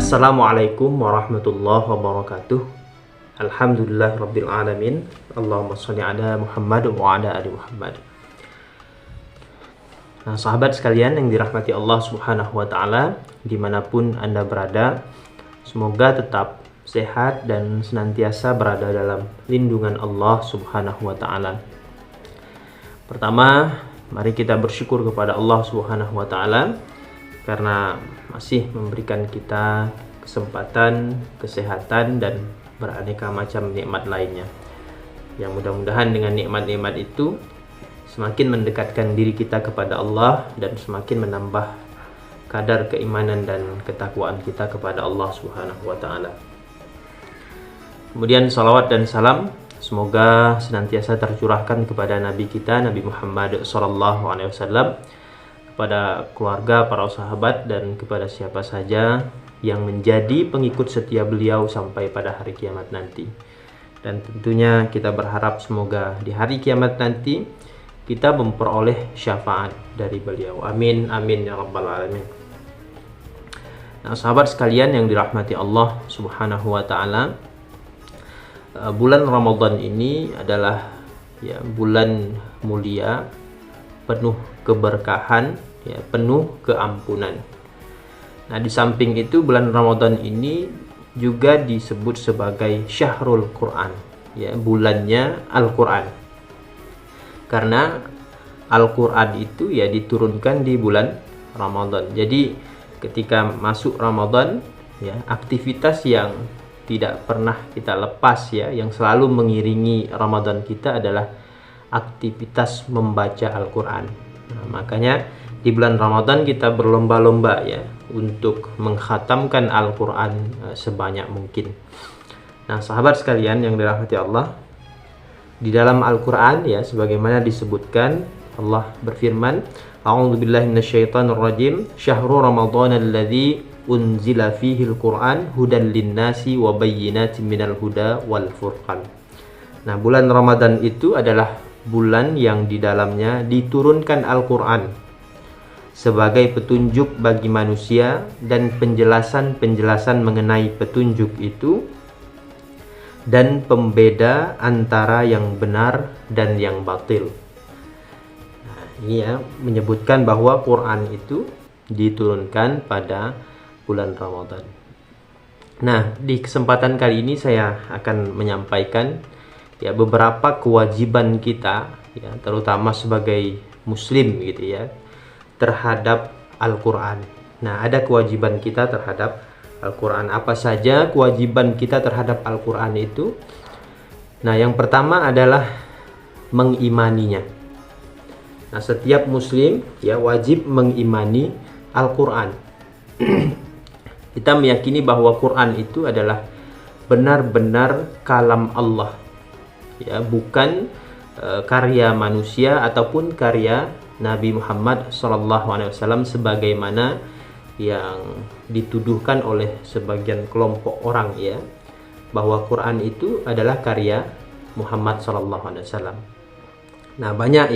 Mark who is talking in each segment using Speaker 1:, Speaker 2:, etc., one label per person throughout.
Speaker 1: Assalamualaikum warahmatullahi wabarakatuh. Alhamdulillah rabbil alamin. Allahumma sholli ala Muhammad wa ala ali Muhammad. Nah, sahabat sekalian yang dirahmati Allah Subhanahu wa taala, dimanapun Anda berada, semoga tetap sehat dan senantiasa berada dalam lindungan Allah Subhanahu wa taala. Pertama, mari kita bersyukur kepada Allah Subhanahu wa taala karena masih memberikan kita kesempatan, kesehatan, dan beraneka macam nikmat lainnya. Yang mudah-mudahan dengan nikmat-nikmat itu semakin mendekatkan diri kita kepada Allah dan semakin menambah kadar keimanan dan ketakwaan kita kepada Allah Subhanahu wa taala. Kemudian salawat dan salam semoga senantiasa tercurahkan kepada Nabi kita, Nabi Muhammad SAW, kepada keluarga, para sahabat, dan kepada siapa saja yang menjadi pengikut setia beliau sampai pada hari kiamat nanti. Dan tentunya kita berharap semoga di hari kiamat nanti kita memperoleh syafaat dari beliau. Amin, amin ya rabbal alamin. Nah, sahabat sekalian yang dirahmati Allah Subhanahu wa taala, bulan Ramadan ini adalah bulan mulia, penuh keberkahan, penuh keampunan. Nah, di samping itu bulan Ramadan ini juga disebut sebagai Syahrul Quran, bulannya Al-Quran. Karena Al-Quran itu diturunkan di bulan Ramadan. Jadi ketika masuk Ramadan, aktivitas yang tidak pernah kita lepas, yang selalu mengiringi Ramadan kita adalah aktivitas membaca Al-Quran. Nah, makanya di bulan Ramadan kita berlomba-lomba untuk mengkhatamkan Al-Quran sebanyak mungkin. Nah, sahabat sekalian yang dirahmati Allah, di dalam Al-Quran sebagaimana disebutkan, Allah berfirman, A'udzubillahi minasyaitonirrajim, Syahrul Ramadan alladzi unzila fihil Qur'an hudan linnasi wa bayyinatin minal huda wal furqan. Nah, bulan Ramadan itu adalah bulan yang di dalamnya diturunkan Al-Quran sebagai petunjuk bagi manusia dan penjelasan-penjelasan mengenai petunjuk itu dan pembeda antara yang benar dan yang batil. Nah, ini menyebutkan bahwa Quran itu diturunkan pada bulan Ramadan. Nah, di kesempatan kali ini saya akan menyampaikan beberapa kewajiban kita, terutama sebagai muslim terhadap Al-Quran. Nah, ada kewajiban kita terhadap Al-Quran. Apa saja kewajiban kita terhadap Al-Quran itu? Nah, yang pertama adalah mengimaninya. Nah, setiap muslim wajib mengimani Al-Quran. Kita meyakini bahwa Quran itu adalah benar-benar kalam Allah, bukan karya manusia ataupun karya Nabi Muhammad SAW sebagaimana yang dituduhkan oleh sebagian kelompok orang bahwa Quran itu adalah karya Muhammad SAW. Nah, banyak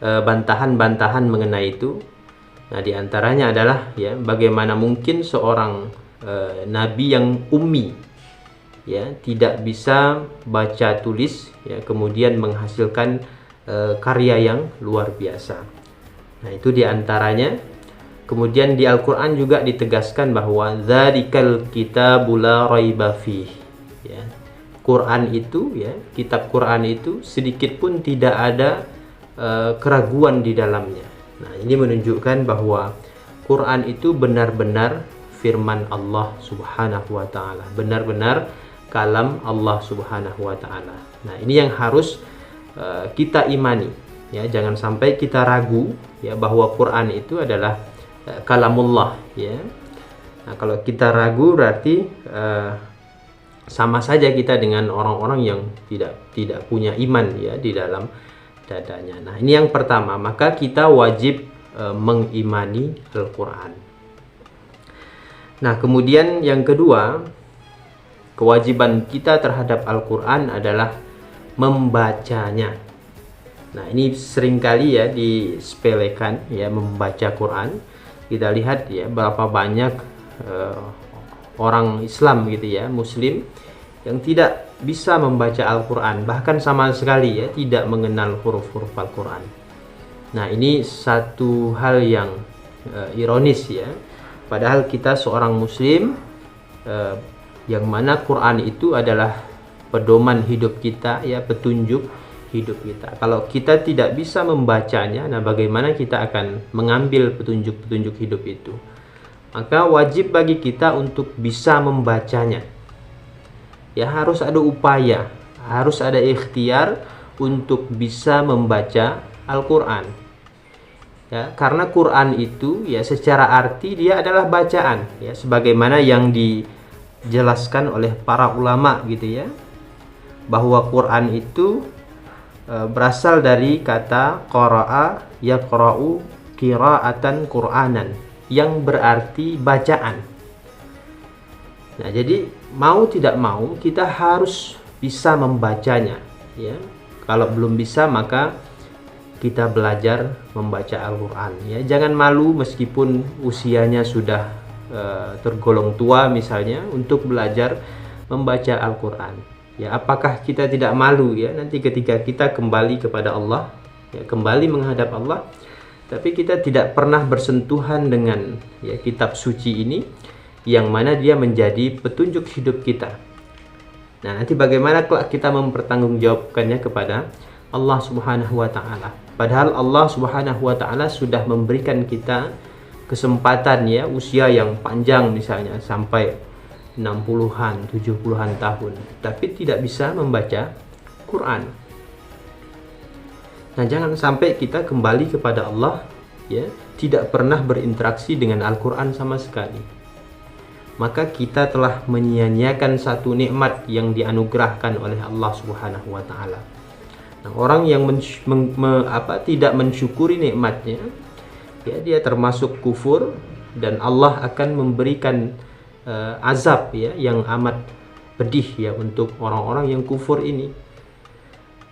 Speaker 1: bantahan-bantahan mengenai itu. Nah, diantaranya adalah bagaimana mungkin seorang nabi yang ummi tidak bisa baca tulis kemudian menghasilkan karya yang luar biasa. Nah, itu diantaranya. Kemudian di Al-Quran juga ditegaskan bahwa dzarikal kitabul la raiba fih. Quran itu kitab Quran itu sedikit pun tidak ada keraguan di dalamnya. Nah, ini menunjukkan bahwa Quran itu benar-benar firman Allah Subhanahu wa taala, benar-benar kalam Allah Subhanahu wa taala. Nah, ini yang harus kita imani, jangan sampai kita ragu bahwa Quran itu adalah kalamullah. Nah, kalau kita ragu berarti sama saja kita dengan orang-orang yang tidak punya iman di dalam dadanya. Nah, ini yang pertama, maka kita wajib mengimani Al-Quran. Nah, kemudian yang kedua, kewajiban kita terhadap Al-Quran adalah membacanya. Nah, ini seringkali disepelekan membaca Quran. Kita lihat berapa banyak orang Islam gitu ya, muslim yang tidak bisa membaca Al-Quran, bahkan sama sekali ya tidak mengenal huruf-huruf Al-Quran. Nah, ini satu hal yang ironis ya, padahal kita seorang muslim yang mana Quran itu adalah pedoman hidup kita ya, petunjuk hidup kita. Kalau kita tidak bisa membacanya, nah bagaimana kita akan mengambil petunjuk-petunjuk hidup itu? Maka wajib bagi kita untuk bisa membacanya. Ya, harus ada upaya, harus ada ikhtiar untuk bisa membaca Al-Quran. Ya, karena Quran itu ya secara arti dia adalah bacaan ya, sebagaimana yang dijelaskan oleh para ulama gitu ya, bahwa Quran itu berasal dari kata qara'a yaqra'u qira'atan Qur'anan, yang berarti bacaan. Nah, jadi mau tidak mau kita harus bisa membacanya ya. Kalau belum bisa maka kita belajar membaca Al-Quran ya. Jangan malu meskipun usianya sudah tergolong tua misalnya, untuk belajar membaca Al-Quran ya. Apakah kita tidak malu ya nanti ketika kita kembali kepada Allah ya, kembali menghadap Allah, tapi kita tidak pernah bersentuhan dengan ya kitab suci ini, yang mana dia menjadi petunjuk hidup kita. Nah, nanti bagaimana kelak kita mempertanggungjawabkannya kepada Allah Subhanahu wa Ta'ala. Padahal Allah Subhanahu wa Ta'ala sudah memberikan kita kesempatan ya, usia yang panjang misalnya sampai 60-an, 70-an tahun, tapi tidak bisa membaca Quran. Nah, jangan sampai kita kembali kepada Allah ya, tidak pernah berinteraksi dengan Al-Quran sama sekali. Maka kita telah menyia-nyiakan satu nikmat yang dianugerahkan oleh Allah Subhanahu wa Ta'ala. Nah, orang yang tidak mensyukuri nikmatnya ya, dia termasuk kufur, dan Allah akan memberikan azab ya yang amat pedih ya untuk orang-orang yang kufur ini.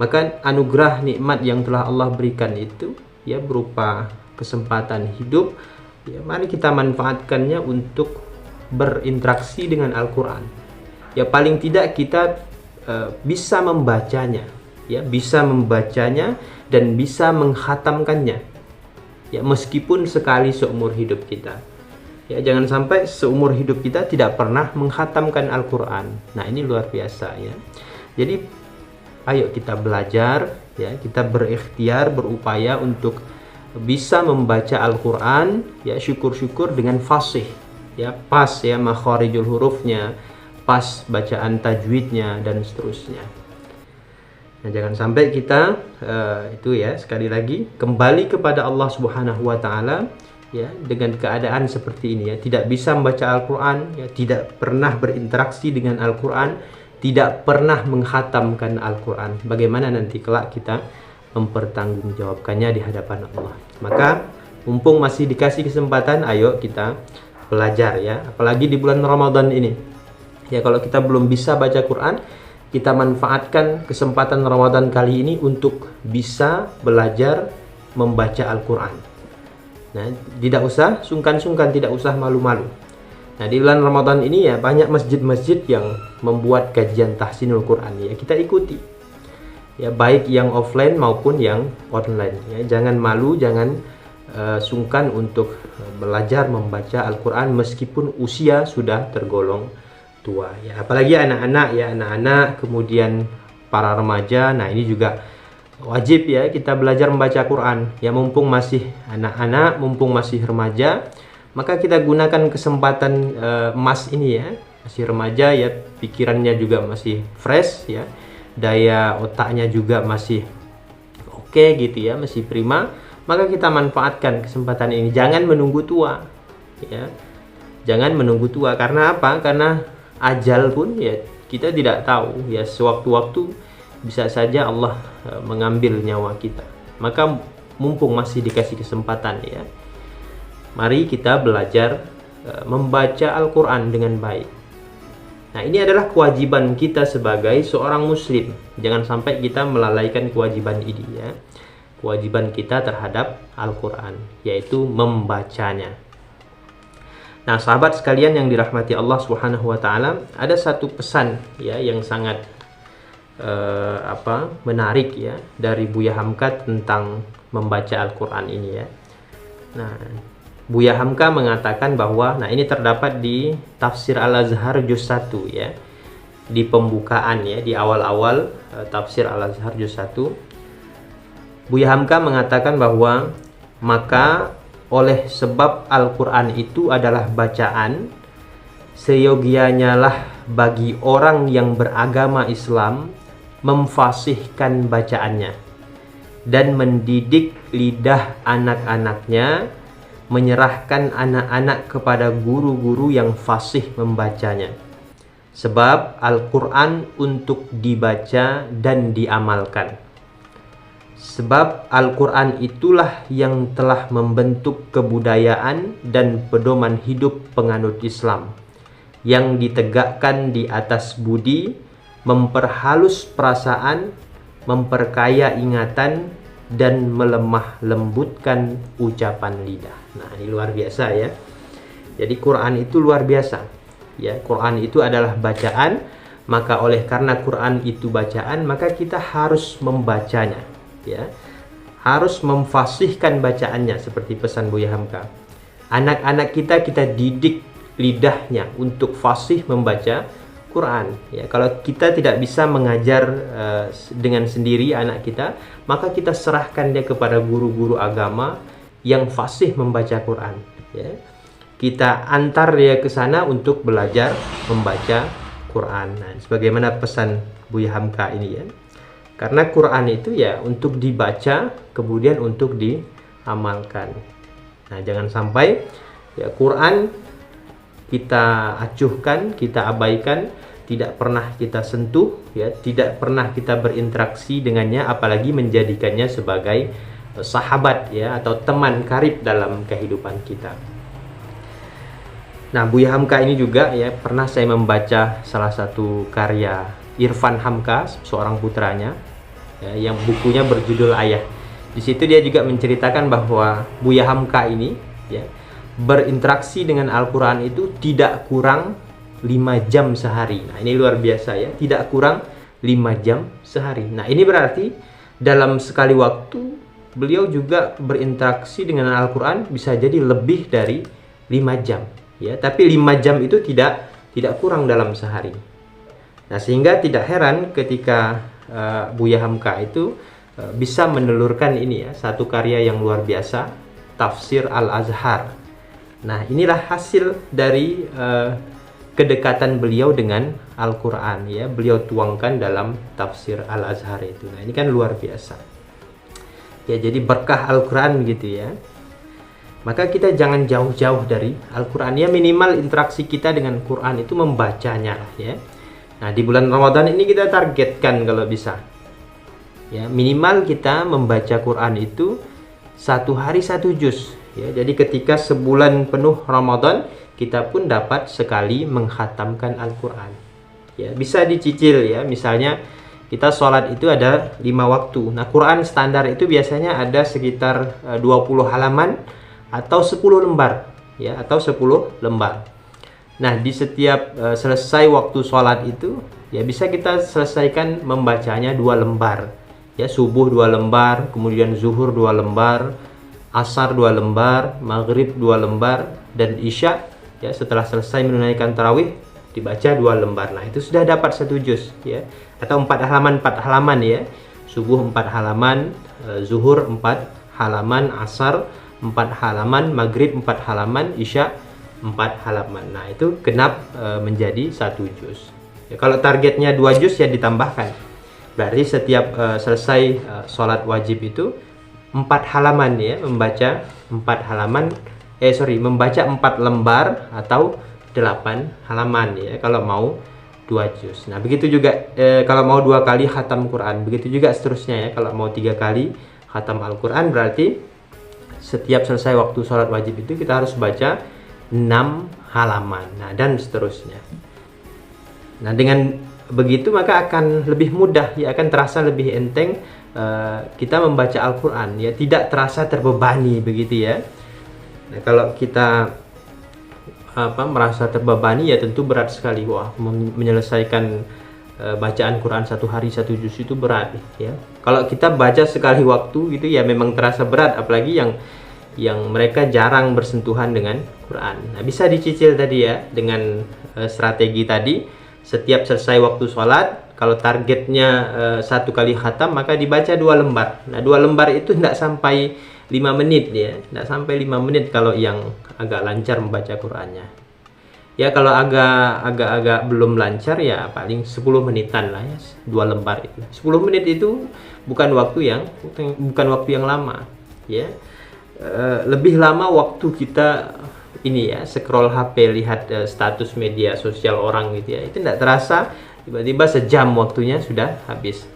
Speaker 1: Maka anugerah nikmat yang telah Allah berikan itu ya berupa kesempatan hidup ya, mari kita manfaatkannya untuk berinteraksi dengan Al-Quran ya. Paling tidak kita bisa membacanya ya, bisa membacanya dan bisa menghatamkannya ya, meskipun sekali seumur hidup kita ya. Jangan sampai seumur hidup kita tidak pernah menghatamkan Al-Quran. Nah, ini luar biasa ya. Jadi ayo kita belajar ya, kita berikhtiar, berupaya untuk bisa membaca Al-Quran ya, syukur-syukur dengan fasih ya, pas ya makharijul hurufnya, pas bacaan tajwidnya dan seterusnya. Nah, jangan sampai kita itu ya, sekali lagi kembali kepada Allah Subhanahu wa Ta'ala ya dengan keadaan seperti ini ya, tidak bisa membaca Al-Quran ya, tidak pernah berinteraksi dengan Al-Quran, tidak pernah menghatamkan Al-Quran. Bagaimana nanti kelak kita mempertanggungjawabkannya di hadapan Allah? Maka mumpung masih dikasih kesempatan, ayo kita belajar ya, apalagi di bulan Ramadan ini ya. Kalau kita belum bisa baca Quran, kita manfaatkan kesempatan Ramadan kali ini untuk bisa belajar membaca Al-Quran. Nah, tidak usah sungkan-sungkan, tidak usah malu-malu. Nah, di bulan Ramadan ini ya banyak masjid-masjid yang membuat kajian tahsinul Quran ya, kita ikuti ya, baik yang offline maupun yang online ya. Jangan malu, jangan sungkan untuk belajar membaca Al-Quran meskipun usia sudah tergolong tua ya. Apalagi anak-anak ya, anak-anak kemudian para remaja. Nah, ini juga wajib ya kita belajar membaca Quran ya, mumpung masih anak-anak, mumpung masih remaja, maka kita gunakan kesempatan emas ini ya, masih remaja ya, pikirannya juga masih fresh ya, daya otaknya juga masih oke gitu ya, masih prima. Maka kita manfaatkan kesempatan ini, jangan menunggu tua ya, jangan menunggu tua. Karena apa? Karena ajal pun ya kita tidak tahu ya, sewaktu-waktu bisa saja Allah mengambil nyawa kita. Maka mumpung masih dikasih kesempatan ya, mari kita belajar membaca Al-Quran dengan baik. Nah, ini adalah kewajiban kita sebagai seorang muslim. Jangan sampai kita melalaikan kewajiban ini ya, kewajiban kita terhadap Al-Quran, yaitu membacanya. Nah, sahabat sekalian yang dirahmati Allah Subhanahu wa taala, ada satu pesan ya yang sangat menarik ya dari Buya Hamka tentang membaca Al-Qur'an ini ya. Nah, Buya Hamka mengatakan bahwa ini terdapat di Tafsir Al-Azhar juz 1 ya. Di pembukaan ya, di awal-awal Tafsir Al-Azhar juz 1. Buya Hamka mengatakan bahwa maka oleh sebab Al-Qur'an itu adalah bacaan, seyogianya lah bagi orang yang beragama Islam memfasihkan bacaannya dan mendidik lidah anak-anaknya, menyerahkan anak-anak kepada guru-guru yang fasih membacanya. Sebab Al-Qur'an untuk dibaca dan diamalkan. Sebab Al-Qur'an itulah yang telah membentuk kebudayaan dan pedoman hidup penganut Islam, yang ditegakkan di atas budi, memperhalus perasaan, memperkaya ingatan, dan melemah lembutkan ucapan lidah. Nah, ini luar biasa ya. Jadi Quran itu luar biasa. Ya, Quran itu adalah bacaan, maka oleh karena Quran itu bacaan, maka kita harus membacanya, ya. Harus memfasihkan bacaannya seperti pesan Buya Hamka. Anak-anak kita didik lidahnya untuk fasih membaca Quran ya. Kalau kita tidak bisa mengajar dengan sendiri anak kita, maka kita serahkan dia kepada guru-guru agama yang fasih membaca Quran ya. Kita antar dia ke sana untuk belajar membaca Quran. Nah, sebagaimana pesan Buya Hamka ini ya. Karena Quran itu ya untuk dibaca kemudian untuk diamalkan. Nah, jangan sampai ya Quran kita acuhkan, kita abaikan, tidak pernah kita sentuh ya, tidak pernah kita berinteraksi dengannya, apalagi menjadikannya sebagai sahabat ya atau teman karib dalam kehidupan kita. Nah, Buya Hamka ini juga ya, pernah saya membaca salah satu karya Irfan Hamka, seorang putranya ya, yang bukunya berjudul Ayah. Di situ dia juga menceritakan bahwa Buya Hamka ini ya berinteraksi dengan Al-Quran itu tidak kurang 5 jam sehari. Nah, ini luar biasa ya, tidak kurang 5 jam sehari. Nah, ini berarti dalam sekali waktu beliau juga berinteraksi dengan Al-Quran bisa jadi lebih dari 5 jam ya, tapi 5 jam itu tidak kurang dalam sehari. Nah, sehingga tidak heran ketika Buya Hamka itu bisa menelurkan ini ya, satu karya yang luar biasa, Tafsir Al-Azhar. Nah, inilah hasil dari kedekatan beliau dengan Al-Quran ya, beliau tuangkan dalam Tafsir Al-Azhar itu. Nah, ini kan luar biasa ya, jadi berkah Al-Quran gitu ya. Maka kita jangan jauh-jauh dari Al-Quran ya, minimal interaksi kita dengan Quran itu membacanya ya. Nah, di bulan Ramadan ini kita targetkan kalau bisa ya, minimal kita membaca Quran itu 1 hari 1 juz ya. Jadi ketika sebulan penuh Ramadan, kita pun dapat sekali menghatamkan Al-Quran ya. Bisa dicicil ya, misalnya kita sholat itu ada 5 waktu. Nah, Quran standar itu biasanya ada sekitar 20 halaman atau 10 lembar ya, atau 10 lembar. Nah, di setiap selesai waktu sholat itu ya bisa kita selesaikan membacanya 2 lembar ya, subuh 2 lembar, kemudian zuhur 2 lembar, asar 2 lembar, maghrib 2 lembar, dan isya ya setelah selesai menunaikan tarawih dibaca 2 lembar. Nah, itu sudah dapat 1 juz ya, atau 4 halaman ya, subuh 4 halaman, zuhur 4 halaman, asar 4 halaman, maghrib 4 halaman, isya 4 halaman. Nah, itu genap menjadi 1 juz ya. Kalau targetnya 2 juz ya ditambahkan, berarti setiap selesai sholat wajib itu 4 halaman ya, membaca 4 halaman membaca 4 lembar atau 8 halaman ya, kalau mau 2 juz. Nah, begitu juga kalau mau 2 kali khatam Quran, begitu juga seterusnya ya. Kalau mau 3 kali khatam Al-Quran, berarti setiap selesai waktu sholat wajib itu kita harus baca 6 halaman. Nah, dan seterusnya. Nah, dengan begitu maka akan lebih mudah ya, akan terasa lebih enteng kita membaca Al-Quran ya, tidak terasa terbebani begitu ya. Nah, kalau kita merasa terbebani, ya tentu berat sekali. Wah, menyelesaikan bacaan Quran satu hari satu juz itu berat ya. Kalau kita baca sekali waktu gitu ya memang terasa berat, apalagi yang mereka jarang bersentuhan dengan Quran. Nah, bisa dicicil tadi ya dengan strategi tadi. Setiap selesai waktu sholat, kalau targetnya 1 kali khatam, maka dibaca 2 lembar. Nah, 2 lembar itu tidak sampai 5 menit ya, tidak sampai 5 menit kalau yang agak lancar membaca Qurannya. Ya kalau agak belum lancar ya paling 10 menitan lah ya, 2 lembar itu. 10 menit itu bukan waktu yang lama ya. Lebih lama waktu kita ini ya scroll HP, lihat status media sosial orang gitu ya. Itu tidak terasa, tiba-tiba sejam waktunya sudah habis.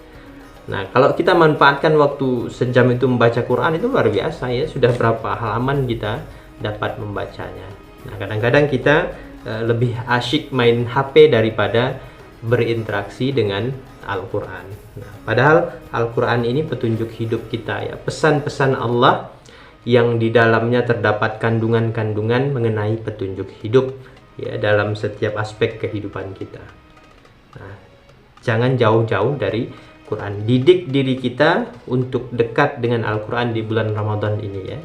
Speaker 1: Nah, kalau kita manfaatkan waktu sejam itu membaca Quran, itu luar biasa ya. Sudah berapa halaman kita dapat membacanya. Nah, kadang-kadang kita lebih asyik main HP daripada berinteraksi dengan Al-Quran. Nah, padahal Al-Quran ini petunjuk hidup kita ya, pesan-pesan Allah yang di dalamnya terdapat kandungan-kandungan mengenai petunjuk hidup ya dalam setiap aspek kehidupan kita. Nah, jangan jauh-jauh dari Quran. Didik diri kita untuk dekat dengan Al-Quran di bulan Ramadan ini ya.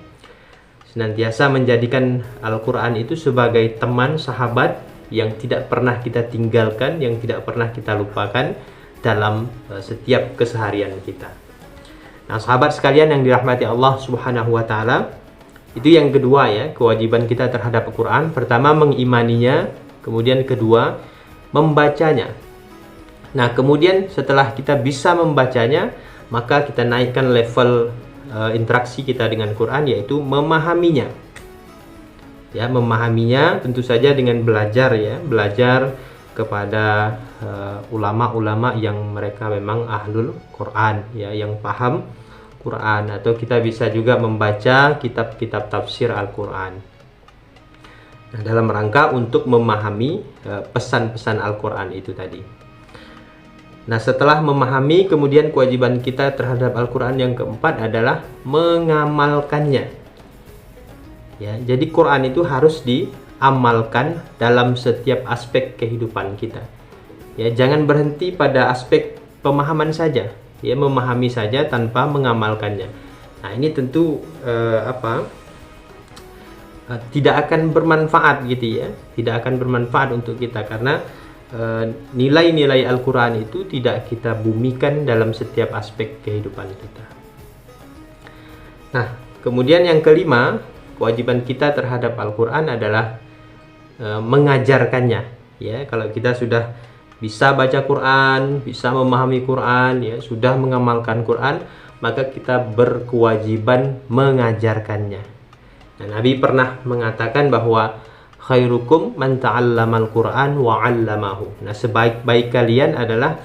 Speaker 1: Senantiasa menjadikan Al-Quran itu sebagai teman, sahabat yang tidak pernah kita tinggalkan, yang tidak pernah kita lupakan dalam setiap keseharian kita. Nah, sahabat sekalian yang dirahmati Allah Subhanahu wa Ta'ala, itu yang kedua ya, kewajiban kita terhadap Al-Quran. Pertama, mengimaninya, kemudian kedua, membacanya. Nah, kemudian setelah kita bisa membacanya, maka kita naikkan level interaksi kita dengan Quran, yaitu memahaminya. Ya, memahaminya tentu saja dengan belajar ya, belajar kepada ulama-ulama yang mereka memang ahlul Quran ya, yang paham Quran, atau kita bisa juga membaca kitab-kitab tafsir Al-Quran. Nah, dalam rangka untuk memahami pesan-pesan Al-Quran itu tadi. Nah, setelah memahami, kemudian kewajiban kita terhadap Al-Quran yang keempat adalah mengamalkannya. Ya, jadi Quran itu harus diamalkan dalam setiap aspek kehidupan kita. Ya, jangan berhenti pada aspek pemahaman saja. Ya, memahami saja tanpa mengamalkannya. Nah, ini tentu tidak akan bermanfaat gitu ya. Tidak akan bermanfaat untuk kita karena nilai-nilai Al-Quran itu tidak kita bumikan dalam setiap aspek kehidupan kita. Nah, kemudian yang kelima, kewajiban kita terhadap Al-Quran adalah mengajarkannya. Ya, kalau kita sudah bisa baca Quran, bisa memahami Quran, ya, sudah mengamalkan Quran, maka kita berkewajiban mengajarkannya. Nah, Nabi pernah mengatakan bahwa khairukum man ta'allamal Qur'an wa 'allamahu. Nah, sebaik-baik kalian adalah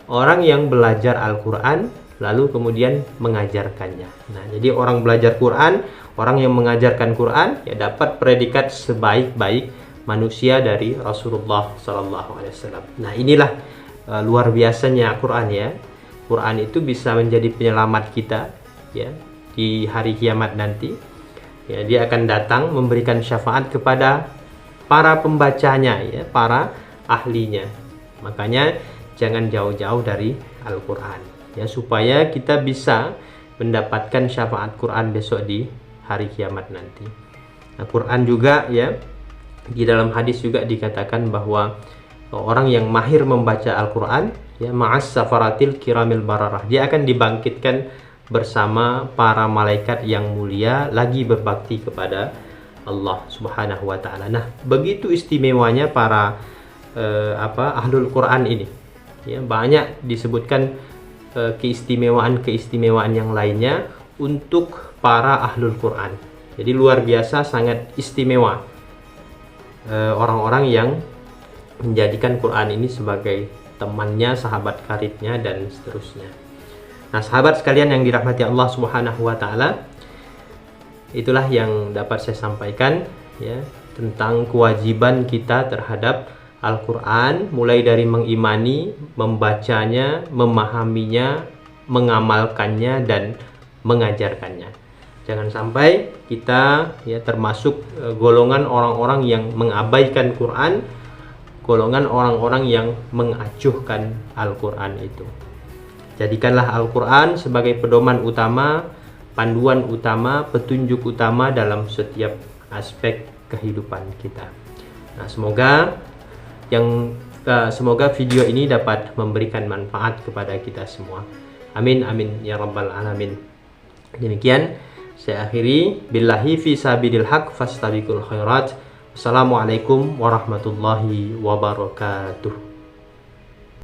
Speaker 1: orang yang belajar Al-Qur'an lalu kemudian mengajarkannya. Nah, jadi orang belajar Quran, orang yang mengajarkan Quran ya dapat predikat sebaik-baik manusia dari Rasulullah sallallahu alaihi wasallam. Nah, inilah luar biasanya Quran ya. Quran itu bisa menjadi penyelamat kita ya di hari kiamat nanti. Ya, dia akan datang memberikan syafaat kepada para pembacanya ya, para ahlinya. Makanya jangan jauh-jauh dari Al-Quran ya, supaya kita bisa mendapatkan syafaat Quran besok di hari kiamat nanti. Nah, Quran juga ya, di dalam hadis juga dikatakan bahwa orang yang mahir membaca Al-Quran ya, ma'as safaratil kiramil bararah, dia akan dibangkitkan bersama para malaikat yang mulia lagi berbakti kepada Allah Subhanahu wa Ta'ala. Nah, begitu istimewanya para ahlul Quran ini. Ya, banyak disebutkan keistimewaan yang lainnya untuk para ahlul Quran. Jadi luar biasa, sangat istimewa orang-orang yang menjadikan Quran ini sebagai temannya, sahabat karibnya, dan seterusnya. Nah, sahabat sekalian yang dirahmati Allah Subhanahu wa Ta'ala, itulah yang dapat saya sampaikan ya tentang kewajiban kita terhadap Al-Quran, mulai dari mengimani, membacanya, memahaminya, mengamalkannya, dan mengajarkannya. Jangan sampai kita ya termasuk golongan orang-orang yang mengabaikan Quran, golongan orang-orang yang mengacuhkan Al-Quran itu. Jadikanlah Al-Quran sebagai pedoman utama, panduan utama, petunjuk utama dalam setiap aspek kehidupan kita. Nah, semoga video ini dapat memberikan manfaat kepada kita semua. Amin amin ya rabbal alamin. Demikian saya akhiri, billahi fi sabilil haq fastabiqul khairat. Assalamualaikum warahmatullahi wabarakatuh.